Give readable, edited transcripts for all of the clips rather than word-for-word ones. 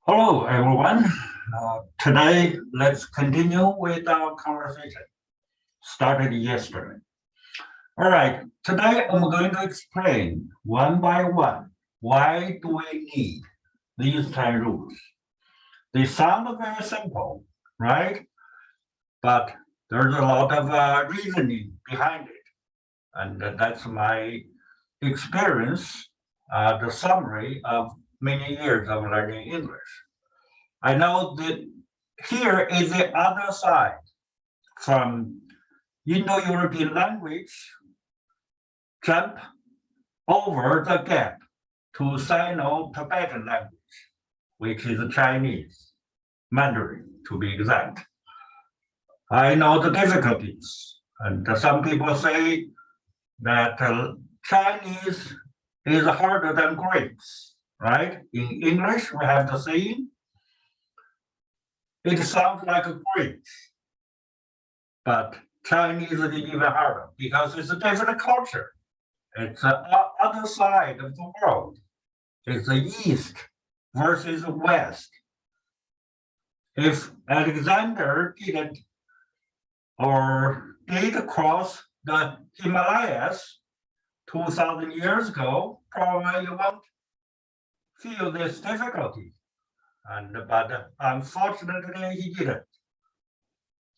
Hello, everyone. Today, let's continue with our conversation started yesterday. All right, today I'm going to explain one by one why do we need these 10 rules. They sound very simple, right? But there's a lot of reasoning behind it. And that's my experience, the summary of many years of learning English. I know that here is the other side from Indo-European language jump over the gap to Sino-Tibetan language, which is Chinese, Mandarin to be exact. I know the difficulties, and some people say that Chinese is harder than Greeks, right? In English, we have the saying, it sounds like a Greek, but Chinese is even harder because it's a different culture. It's the other side of the world. It's the East versus the West. If Alexander didn't or did cross the Himalayas 2,000 years ago, probably you won't feel this difficulty. But unfortunately, he didn't.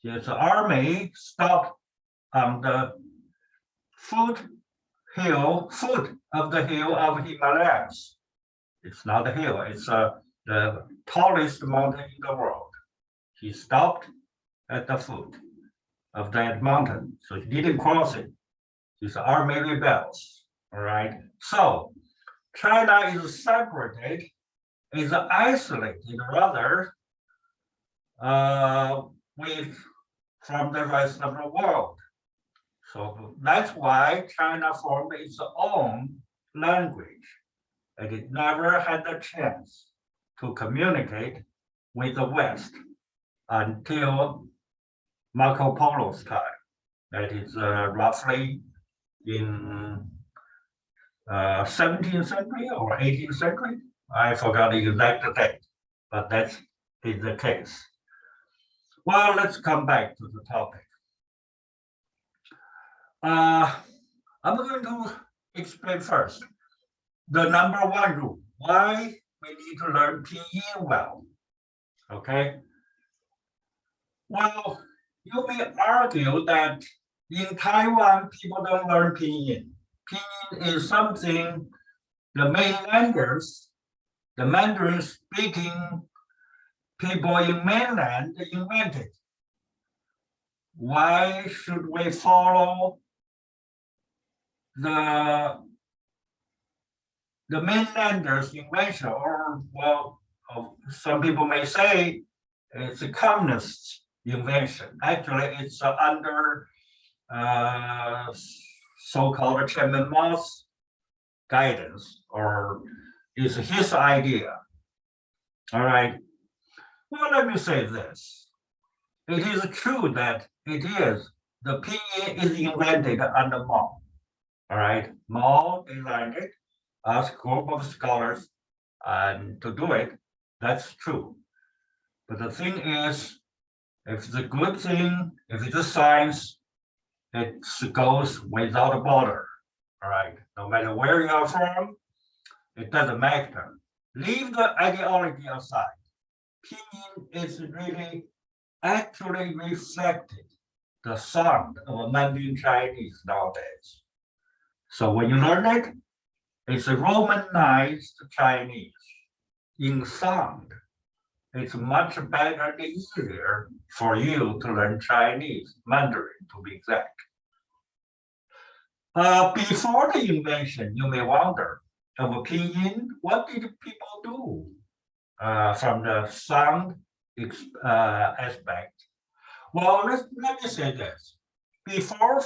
His army stopped on the foot of the hill of Himalayas. It's not a hill, it's the tallest mountain in the world. He stopped at the foot of that mountain, so he didn't cross it. His army rebels, all right? So China is separated, is isolated rather with from the rest of the world. So that's why China formed its own language, and it never had a chance to communicate with the West until Marco Polo's time. That is roughly in 17th century or 18th century. I forgot the exact date, but that is the case. Well, let's come back to the topic. I'm going to explain first the number one rule, why we need to learn Pinyin well, okay? Well, you may argue that in Taiwan, people don't learn Pinyin. Pinyin is something the mainlanders, the Mandarin speaking people in mainland invented. Why should we follow the mainlanders invention, or well, some people may say it's a communist invention. Actually, it's under so-called Chairman Mao's guidance, or it's his idea. All right. Well, let me say this. It is true that it is the pinyin is invented under Mao. All right, Mao designed it, asked a group of scholars, and to do it, that's true. But the thing is, if it's a good thing, if it's a science, it goes without a border. All right, no matter where you are from, it doesn't matter. Leave the ideology aside. Pinyin is really actually reflected the sound of Mandarin Chinese nowadays. So when you learn it, it's a Romanized Chinese. In sound, it's much better and easier for you to learn Chinese, Mandarin to be exact. Before the invention, you may wonder, of Pinyin, what did people do from the sound aspect? Well, let me say this. Before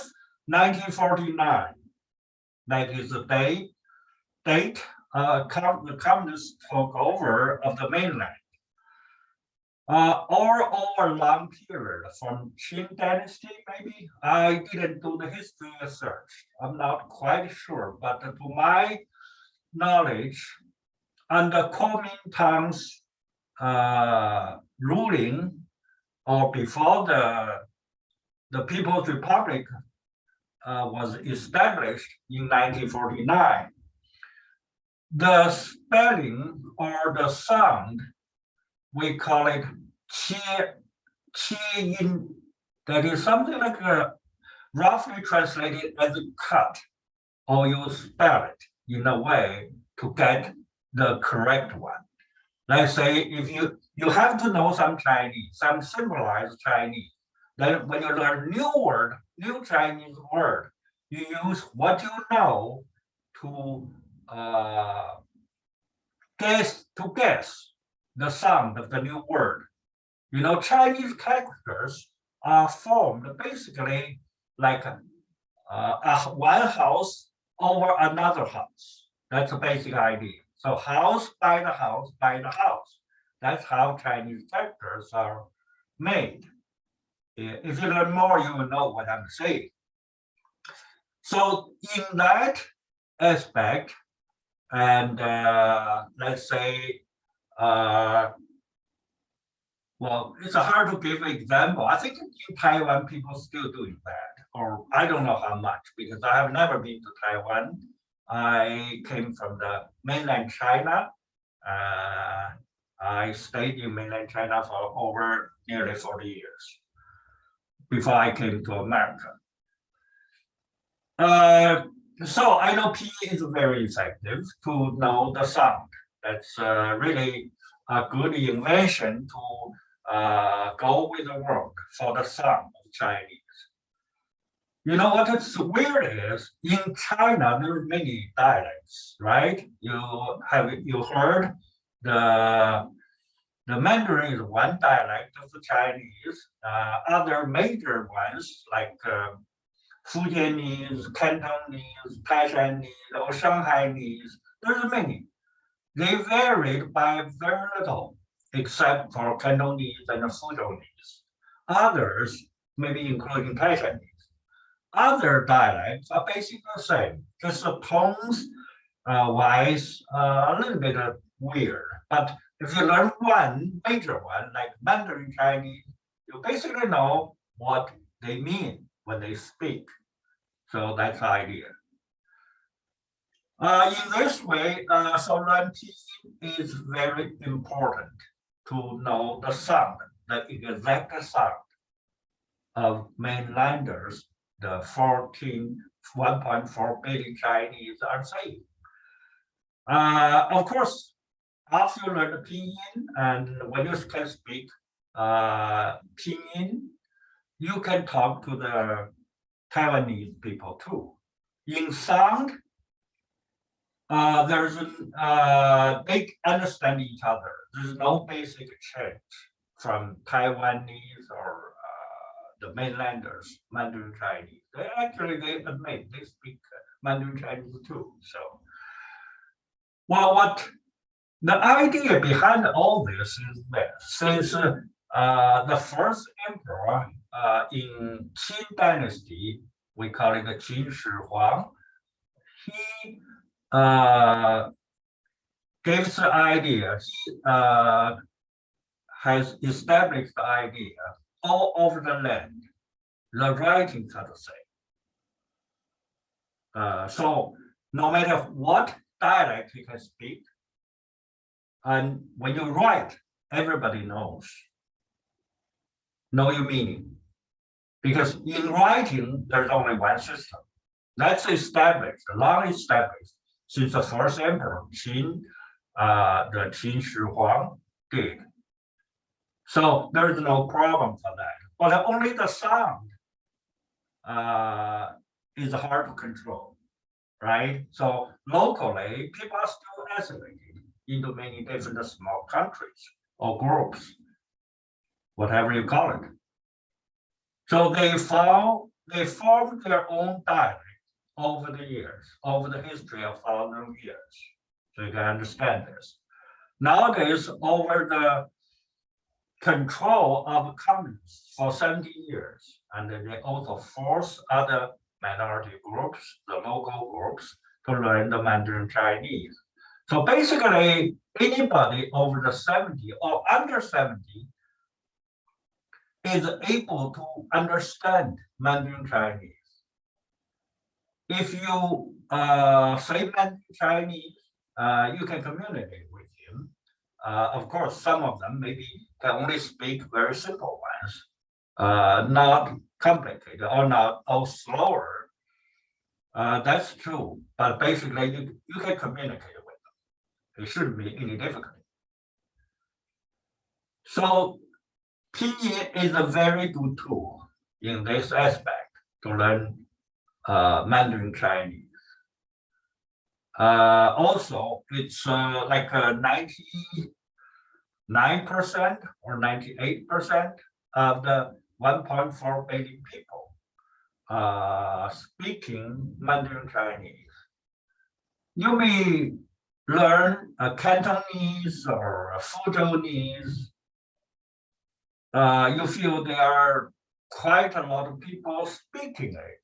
1949, that is the date the communists took over of the mainland. Or over a long period from Qing dynasty, maybe. I didn't do the history research. I'm not quite sure, but to my knowledge, under Kuomintang's ruling or before the People's Republic was established in 1949, the spelling or the sound, we call it qi yin. That is something like roughly translated as a cut, or you spell it in a way to get the correct one. Let's say if you have to know some Chinese, some symbolized Chinese, then when you learn new Chinese word, you use what you know to guess the sound of the new word. You know, Chinese characters are formed basically like one house over another house. That's the basic idea. So house by the house by the house. That's how Chinese characters are made. If you learn more, you will know what I'm saying. So in that aspect, and let's say, well, it's hard to give an example. I think in Taiwan, people still doing that, or I don't know how much because I have never been to Taiwan. I came from the mainland China. I stayed in mainland China for over nearly 40 years before I came to America. So I know PE is very effective to know the sound. That's really a good invention to go with the work for the sound of Chinese. You know what is weird is in China there are many dialects, right? You heard the Mandarin is one dialect of the Chinese. Other major ones like Fujianese, Cantonese, Taishanese, or Shanghainese, there's many. They varied by very little, except for Cantonese and Fujianese. Others, maybe including Taishanese. Other dialects are basically the same, just the tones wise a little bit weird. But if you learn one major one, like Mandarin Chinese, you basically know what they mean when they speak. So that's the idea. In this way, sovereignty is very important to know the sound, the exact sound of mainlanders, the 1.4 billion Chinese are saying. Of course, after you learn the pinyin and when you can speak pinyin, you can talk to the Taiwanese people too. In sound, they understand each other. There's no basic change from Taiwanese or the mainlanders, Mandarin Chinese. They admit they speak Mandarin Chinese too. So, well, what the idea behind all this is that since the first emperor in Qin dynasty, we call it the Qin Shi Huang, he gives the idea, he has established the idea all over the land, the writing, so to say. So no matter what dialect you can speak, and when you write, everybody know your meaning. Because in writing, there's only one system. That's established, long established, since the first emperor, Qin, the Qin Shi Huang did. So there is no problem for that. But only the sound is hard to control, right? So locally, people are still isolated into many different small countries or groups, whatever you call it. So they formed their own dialect over the years, over the history of 1,000 years. So you can understand this. Nowadays, over the control of communists for 70 years, and they also force other minority groups, the local groups, to learn the Mandarin Chinese. So basically, anybody over the 70 or under 70 is able to understand Mandarin Chinese. If you say Mandarin Chinese, you can communicate with him. Of course, some of them maybe can only speak very simple ones, not complicated or not or slower. That's true, but basically you can communicate with them. It shouldn't be any difficulty. So Pinyin is a very good tool in this aspect to learn Mandarin Chinese. Also, it's like 99% or 98% of the 1.4 billion people speaking Mandarin Chinese. You may learn Cantonese or Fuzhounese. You feel there are quite a lot of people speaking it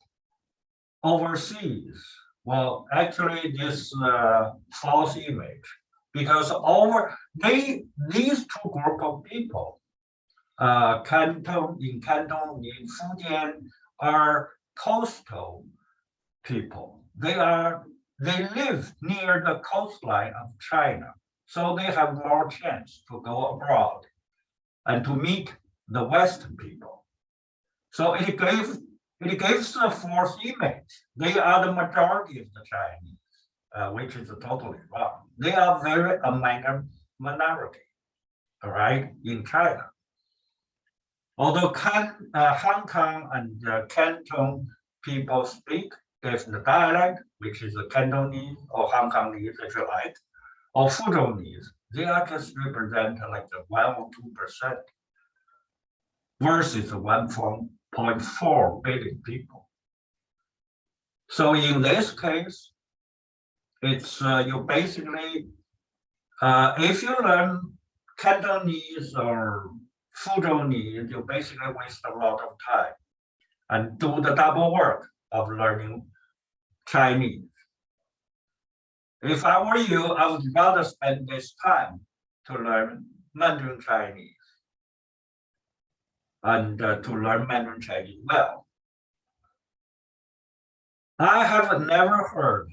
overseas. Well, actually, this false image, because these two group of people, Canton in Fujian, are coastal people. They live near the coastline of China, so they have more chance to go abroad and to meet the Western people. So it gives a false image. They are the majority of the Chinese, which is totally wrong. They are a minor minority, all right, in China. Although Hong Kong and Canton people speak different dialect, which is the Cantonese or Hong Kongese, if you like, or Fuzhounese, they are just represent like the 1 or 2% versus 1.4 billion people. So in this case, it's you basically, if you learn Cantonese or Fuzhounese, you basically waste a lot of time and do the double work of learning Chinese. If I were you, I would rather spend this time to learn Mandarin Chinese and to learn Mandarin Chinese well. I have never heard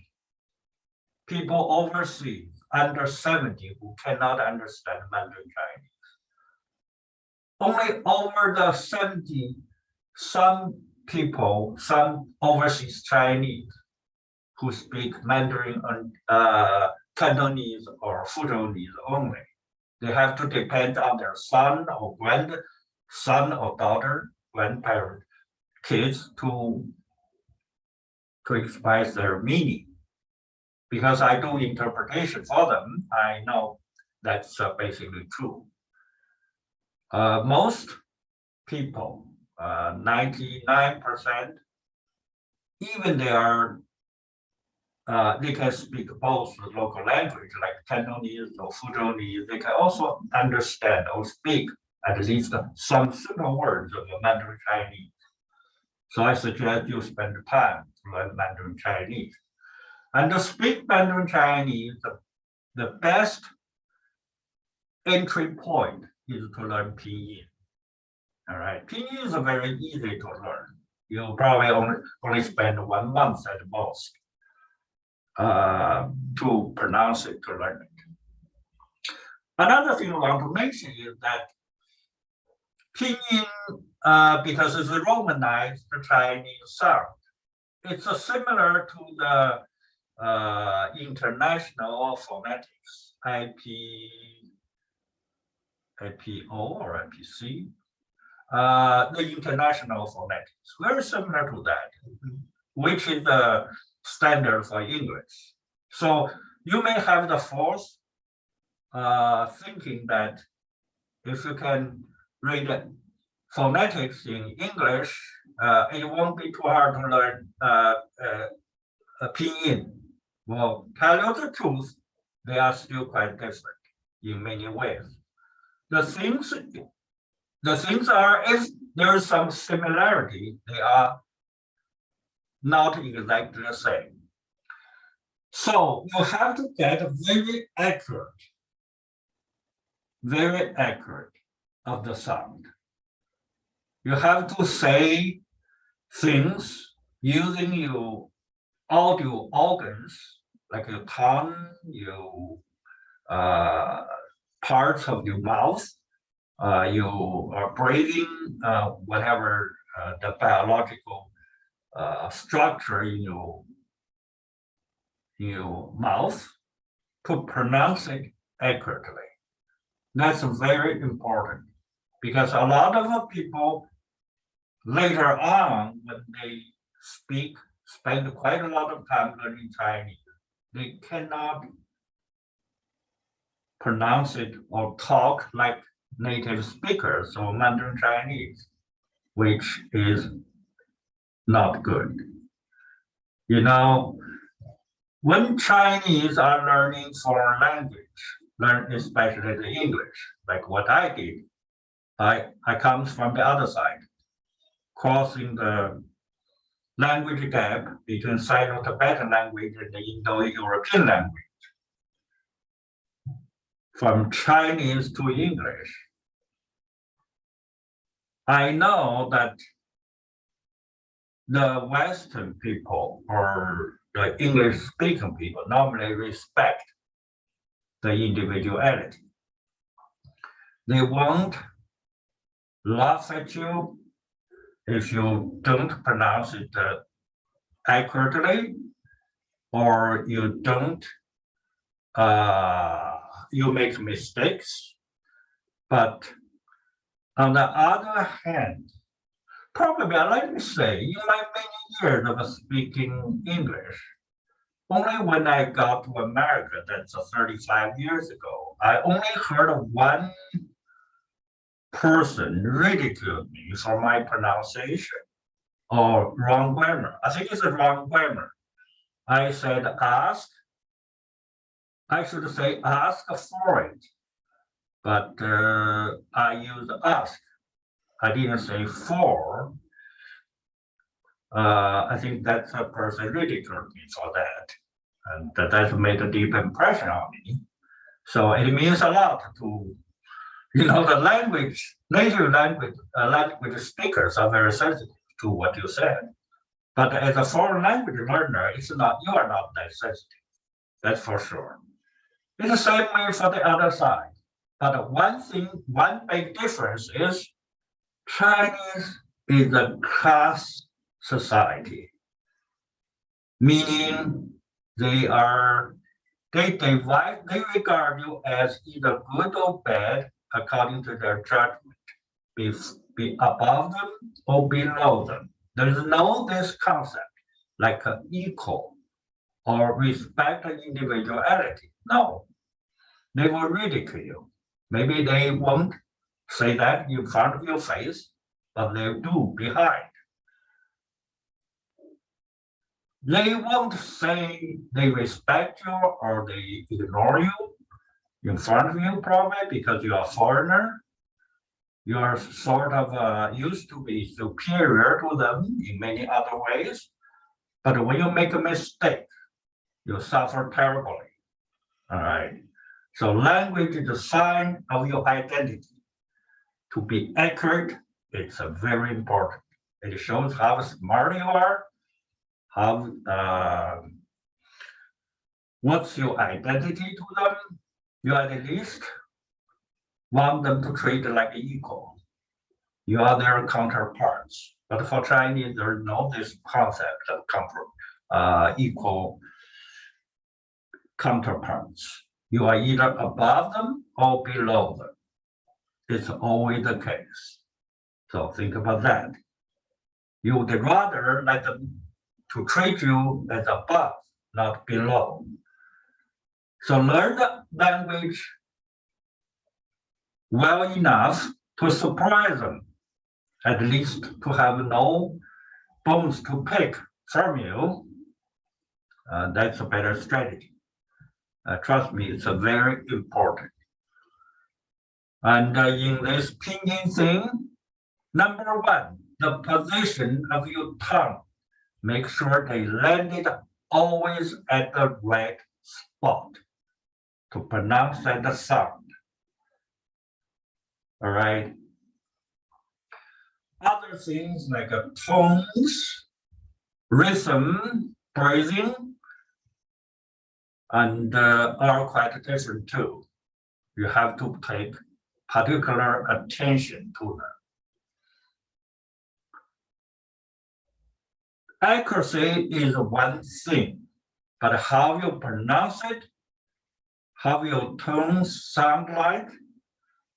people overseas under 70 who cannot understand Mandarin Chinese. Only over the 70, some people, some overseas Chinese who speak Mandarin and Cantonese or Fuzhounese only. They have to depend on their son or grandson or daughter, grandparent, kids to express their meaning. Because I do interpretation for them, I know that's basically true. Most people, 99%, even they can speak both local language like Cantonese or Fuzhounese. They can also understand or speak at least some simple words of Mandarin Chinese. So I suggest you spend time to learn Mandarin Chinese. And to speak Mandarin Chinese, the best entry point is to learn Pinyin. All right, Pinyin is very easy to learn. You'll probably only spend 1 month at most to pronounce it, to learn it. Another thing I want to mention is that Pinyin, because it's a Romanized Chinese sound, it's similar to the international phonetics, IPO or IPC, the international phonetics, very similar to that, which is the standard for English. So you may have the force thinking that if you can read phonetics in English, it won't be too hard to learn Pinyin. Well, tell you the truth, they are still quite different in many ways. The things are, if there is some similarity, they are not exactly the same. So you have to get very accurate of the sound. You have to say things using your audio organs, like your tongue, your parts of your mouth, your breathing, whatever the biological structure in your mouth, to pronounce it accurately. That's very important because a lot of people later on, when they spend quite a lot of time learning Chinese, they cannot pronounce it or talk like native speakers or Mandarin Chinese, which is not good. You know, when Chinese are learning foreign language, especially the English, like what I did, I comes from the other side, crossing the language gap between Sino-Tibetan language and the Indo-European language, from Chinese to English. I know that the Western people or the English-speaking people normally respect the individuality. They won't laugh at you if you don't pronounce it accurately, or you don't, you make mistakes. But on the other hand, probably, let me say, in my many years of speaking English, only when I got to America, that's 35 years ago, I only heard of one person ridicule me for my pronunciation or wrong grammar. I think it's a wrong grammar. I said ask. I should say ask for it, but I used ask. I didn't say for. I think that's a person ridiculed me for that. And that made a deep impression on me. So it means a lot to, the native language speakers are very sensitive to what you said. But as a foreign language learner, you are not that sensitive. That's for sure. It's the same way for the other side. But one big difference is Chinese is a class society, meaning they regard you as either good or bad according to their judgment, be above them or below them. There's no this concept like equal or respect individuality. No, they will ridicule you. Maybe they won't say that in front of your face, but they do behind. They won't say they respect you or they ignore you in front of you, probably because you're a foreigner. You are sort of used to be superior to them in many other ways. But when you make a mistake, you suffer terribly. All right. So language is a sign of your identity. To be accurate, it's very important. It shows how smart you are, what's your identity to them. You at least want them to treat like equal. You are their counterparts. But for Chinese, there is no this concept of equal counterparts. You are either above them or below them. It's always the case. So think about that. You would rather like them to treat you as above, not below. So learn the language well enough to surprise them, at least to have no bones to pick from you. That's a better strategy. Trust me, it's a very important. And in this pinyin thing, number one, the position of your tongue. Make sure they landed always at the right spot to pronounce the sound. All right. Other things like tones, rhythm, breathing, and are quite different too. You have to take particular attention to them. Accuracy is one thing, but how you pronounce it, how your tones sound like,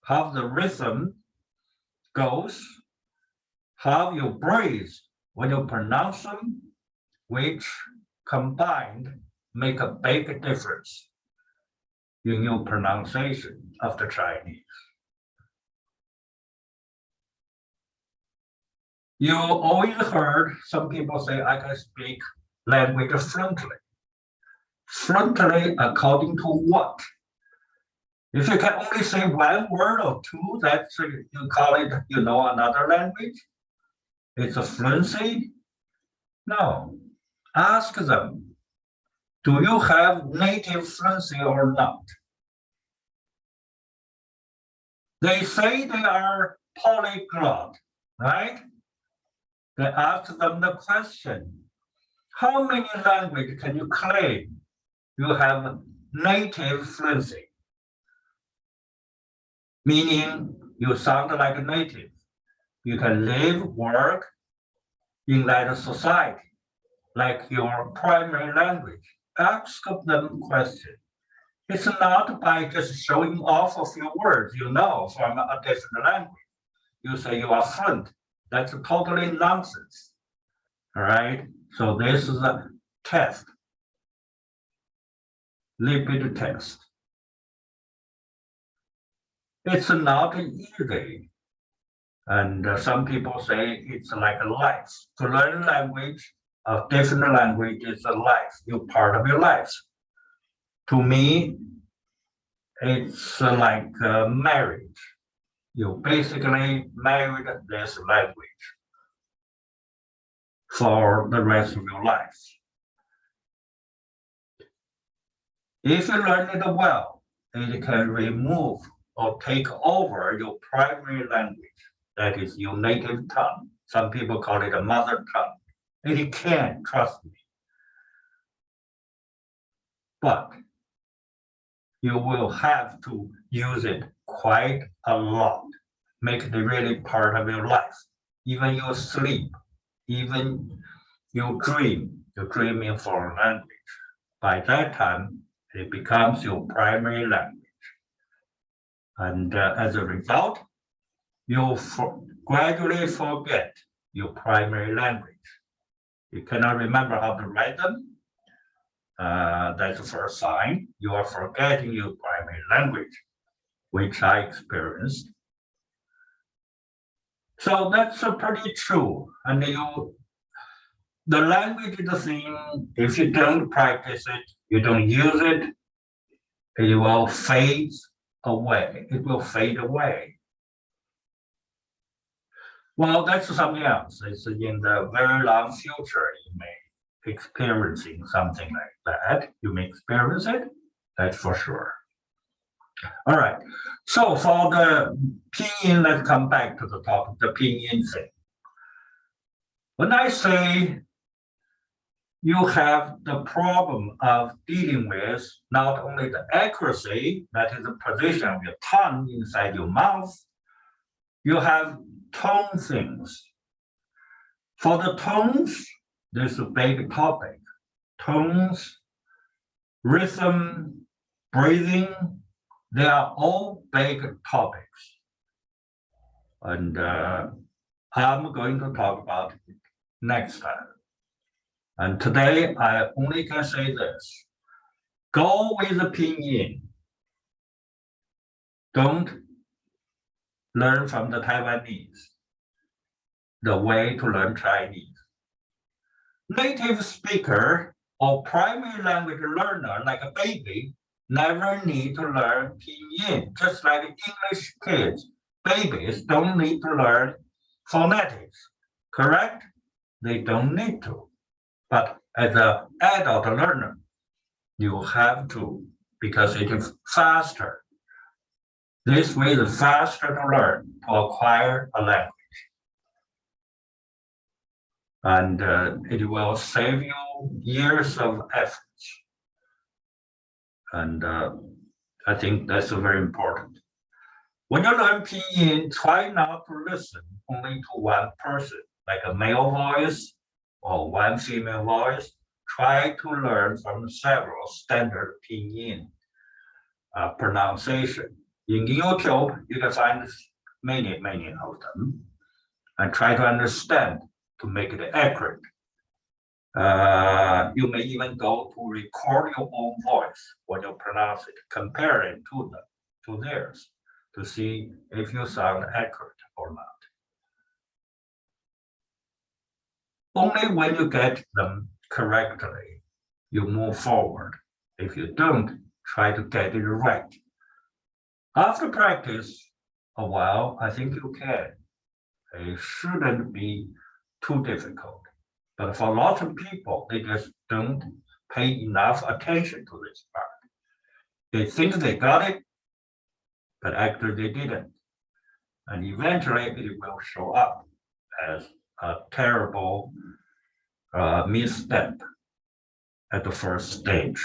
how the rhythm goes, how you breathe when you pronounce them, which combined make a big difference in your pronunciation of the Chinese. You always heard some people say, I can speak language fluently. Fluently according to what? If you can only say one word or two, that's you call it, another language. It's a fluency. No, ask them, do you have native fluency or not? They say they are polyglot, right? They ask them the question, how many languages can you claim you have native fluency? Meaning you sound like a native. You can live, work in that society, like your primary language. Ask them question. It's not by just showing off a few words you know from a different language. You say you are fluent. That's totally nonsense. All right. So this is a test, lipid test. It's not easy. And some people say it's like a life. To learn language, a different language is a life. You're part of your life. To me, it's like marriage. You basically married this language for the rest of your life. If you learn it well, it can remove or take over your primary language. That is your native tongue. Some people call it a mother tongue. It can, trust me. But you will have to use it quite a lot. Make it really part of your life. Even your sleep, even your dream, you're dreaming in foreign language. By that time, it becomes your primary language. And as a result, you gradually forget your primary language. You cannot remember how to write them. That's the first sign. You are forgetting your primary language, which I experienced. So that's pretty true. And the language is the thing. If you don't practice it, you don't use it, it will fade away. It will fade away. Well, that's something else. It's in the very long future, you may experiencing something like that. You may experience it, that's for sure. All right. So for the pinyin, let's come back to the topic, the pinyin thing. When I say you have the problem of dealing with not only the accuracy, that is the position of your tongue inside your mouth, you have tone things. For the tones, there's a big topic. Tones, rhythm, breathing, they are all big topics. And I'm going to talk about it next time. And today, I only can say this. Go with the pinyin. Don't learn from the Taiwanese, the way to learn Chinese. Native speaker or primary language learner, like a baby, never need to learn pinyin, just like English kids. Babies don't need to learn phonetics, correct? They don't need to. But as an adult learner, you have to, because it is faster. This way is faster to learn, to acquire a language. And it will save you years of efforts. And I think that's very important. When you learn pinyin, try not to listen only to one person, like a male voice or one female voice. Try to learn from several standard pinyin pronunciation. In YouTube, you can find many of them, and try to understand to make it accurate. You may even go to record your own voice when you pronounce it, compare it to theirs, to see if you sound accurate or not. Only when you get them correctly, you move forward. If you don't, try to get it right. After practice a while, I think you can. It shouldn't be too difficult. But for lots of people, they just don't pay enough attention to this part. They think they got it, but actually they didn't. And eventually it will show up as a terrible misstep at the first stage.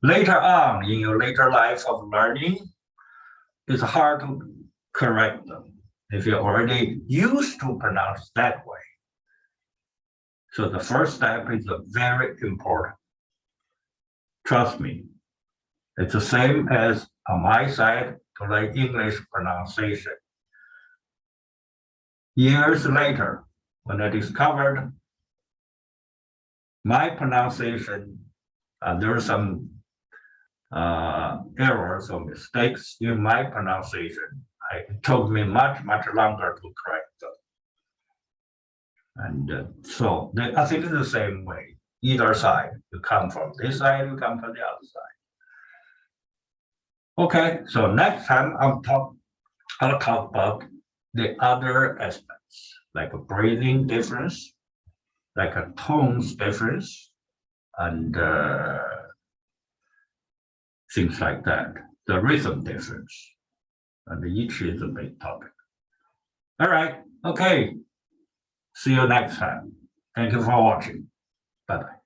Later on, in your later life of learning, it's hard to correct them if you're already used to pronounce that way. So the first step is very important. Trust me, it's the same as on my side to learn English pronunciation. Years later, when I discovered my pronunciation, there are some errors or mistakes in my pronunciation. It took me much longer to correct them. And so I think it's the same way. Either side, you come from this side, you come from the other side. Okay, so next time I'll talk about the other aspects, like a breathing difference, like a tones difference, and things like that. The rhythm difference, and each is a big topic. All right, okay. See you next time. Thank you for watching. Bye-bye.